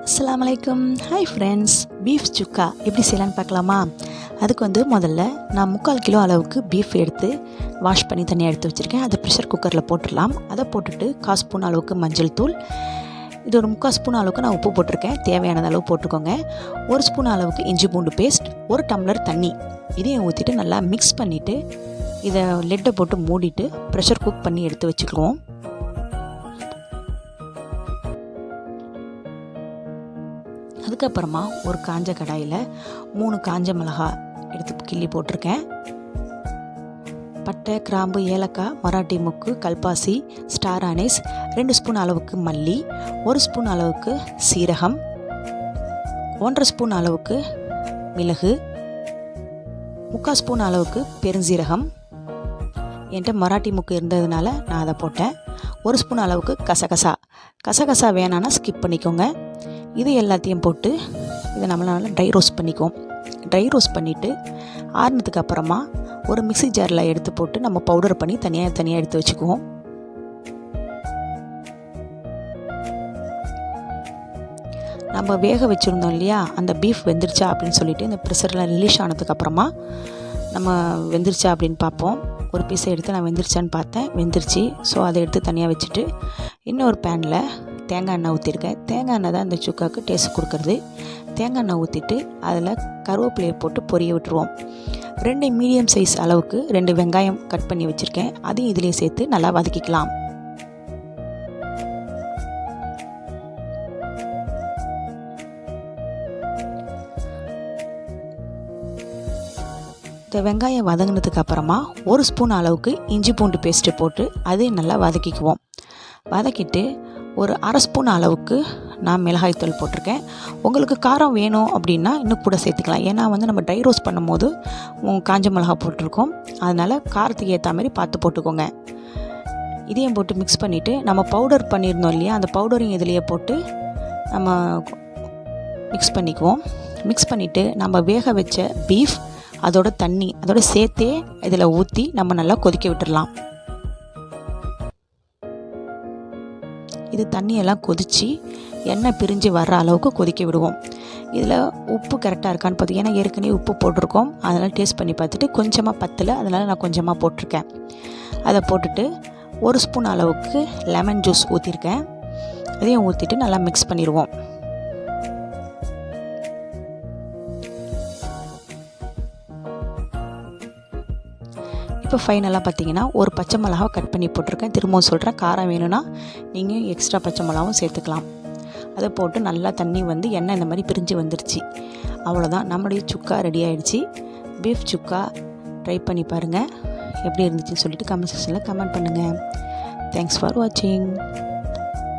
அஸ்ஸலாமு அலைக்கும். Hi friends, beef சுக்கா எப்படி செய்யலான்னு பார்க்கலாமா? அதுக்கு முதல்ல நான் 3/4 கிலோ அளவுக்கு பீஃப் எடுத்து வாஷ் பண்ணி தனியாக எடுத்து வச்சுருக்கேன். அதை ப்ரெஷர் குக்கரில் போட்டுடலாம். அதை போட்டுட்டு 1/4 ஸ்பூன் அளவுக்கு மஞ்சள் தூள், இது ஒரு 3/4 ஸ்பூன் அளவுக்கு நான் உப்பு போட்டிருக்கேன். தேவையானது அளவு போட்டுக்கோங்க. 1 ஸ்பூன் அளவுக்கு இஞ்சி பூண்டு பேஸ்ட், 1 டம்ளர் தண்ணி இதையும் ஊற்றிட்டு நல்லா மிக்ஸ் பண்ணிவிட்டு இதை லெட்டை போட்டு மூடிட்டு ப்ரெஷர் குக் பண்ணி எடுத்து வச்சுக்குவோம். அதுக்கப்புறமா ஒரு காஞ்ச கடாயில் 3 காஞ்ச மிளகாய் எடுத்து கிள்ளி போட்டிருக்கேன். பட்டை, கிராம்பு, ஏலக்காய், மராட்டி முக்கு, கல்பாசி, ஸ்டார் அனீஸ், 2 ஸ்பூன் அளவுக்கு மல்லி, 1 ஸ்பூன் அளவுக்கு சீரகம், 1/2 ஸ்பூன் அளவுக்கு மிளகு, 3/4 ஸ்பூன் அளவுக்கு பெருஞ்சீரகம், என்கிட்ட மராட்டி முக்கு இருந்ததுனால நான் அதை போட்டேன். 1 ஸ்பூன் அளவுக்கு கசகசா வேணான்னா ஸ்கிப் பண்ணிக்கோங்க. இது எல்லாத்தையும் போட்டு இதை நம்மளால் ட்ரை ரோஸ்ட் பண்ணிக்குவோம். ட்ரை ரோஸ்ட் பண்ணிவிட்டு ஆறுனதுக்கு அப்புறமா ஒரு மிக்ஸி ஜாரில் எடுத்து போட்டு நம்ம பவுடர் பண்ணி தனியாக எடுத்து வச்சுக்குவோம். நம்ம வேக வச்சுருந்தோம் இல்லையா, அந்த பீஃப் வெந்துருச்சா அப்படின்னு சொல்லிட்டு இந்த ப்ரெஷரில் ரிலீஸ் ஆனதுக்கப்புறமா நம்ம வெந்துருச்சா அப்படின்னு பார்ப்போம். ஒரு பீஸை எடுத்து நான் வெந்துருச்சான்னு பார்த்தேன், வெந்துருச்சு. ஸோ அதை எடுத்து தனியாக வச்சுட்டு இன்னொரு பேனில் தேங்காய் எண்ணெய் ஊற்றிருக்கேன். தேங்காய் எண்ணெய் தான் இந்த சுக்காவுக்கு டேஸ்ட் கொடுக்குறது. தேங்காய் எண்ணெய் ஊற்றிட்டு அதில் கருவேப்பிலையை போட்டு பொரிய விட்டுருவோம். 2 மீடியம் சைஸ் அளவுக்கு 2 வெங்காயம் கட் பண்ணி வச்சுருக்கேன். அதையும் இதிலே சேர்த்து நல்லா வதக்கிக்கலாம். இந்த வெங்காயம் வதங்கினதுக்கு அப்புறமா 1 ஸ்பூன் அளவுக்கு இஞ்சி பூண்டு பேஸ்ட்டு போட்டு அதையும் நல்லா வதக்கிக்குவோம். வதக்கிட்டு ஒரு 1/2 ஸ்பூன் அளவுக்கு நான் மிளகாய்த்தூள் போட்டிருக்கேன். உங்களுக்கு காரம் வேணும் அப்படின்னா இன்னும் கூட சேர்த்துக்கலாம். ஏன்னா நம்ம ட்ரை ரோஸ்ட் பண்ணும்போது காஞ்ச மிளகா போட்டிருக்கோம். அதனால் காரத்துக்கு ஏற்ற மாதிரி பார்த்து போட்டுக்கோங்க. இதையும் போட்டு மிக்ஸ் பண்ணிவிட்டு நம்ம பவுடர் பண்ணியிருந்தோம் இல்லையா, அந்த பவுடரையும் இதிலேயே போட்டு நம்ம மிக்ஸ் பண்ணிக்குவோம். மிக்ஸ் பண்ணிவிட்டு நம்ம வேக வச்ச பீஃப் அதோட தண்ணி அதோட சேர்த்தே இதில் ஊற்றி நம்ம நல்லா கொதிக்க விட்டுடலாம். இது தண்ணியெல்லாம் கொதித்து எண்ணெய் பிரிஞ்சு வர்ற அளவுக்கு கொதிக்க விடுவோம். இதில் உப்பு கரெக்டாக இருக்கான்னு பார்த்து, ஏன்னா ஏற்கனவே உப்பு போட்டிருக்கோம். அதனால் டேஸ்ட் பண்ணி பார்த்துட்டு கொஞ்சமாக பத்தலை, அதனால் நான் கொஞ்சமாக போட்டிருக்கேன். அதை போட்டுட்டு 1 ஸ்பூன் அளவுக்கு லெமன் ஜூஸ் ஊற்றிருக்கேன். அதையும் ஊற்றிட்டு நல்லா மிக்ஸ் பண்ணிடுவோம். இப்போ ஃபைனலாக பார்த்தீங்கன்னா ஒரு பச்சை மிளகாவை கட் பண்ணி போட்டிருக்கேன். திரும்பவும் சொல்கிறேன், காரம் வேணும்னா நீங்கள் எக்ஸ்ட்ரா பச்சை மிளகாவும் சேர்த்துக்கலாம். அதை போட்டு நல்லா தண்ணி எண்ணெய் இந்த மாதிரி பிரிஞ்சு வந்துருச்சு. அவ்வளோதான், நம்மளுடைய சுக்கா ரெடி ஆகிடுச்சு. பீஃப் சுக்கா ட்ரை பண்ணி பாருங்கள். எப்படி இருந்துச்சுன்னு சொல்லிட்டு கமெண்ட் செக்ஷனில் கமெண்ட் பண்ணுங்கள். தேங்க்ஸ் ஃபார் வாட்சிங்.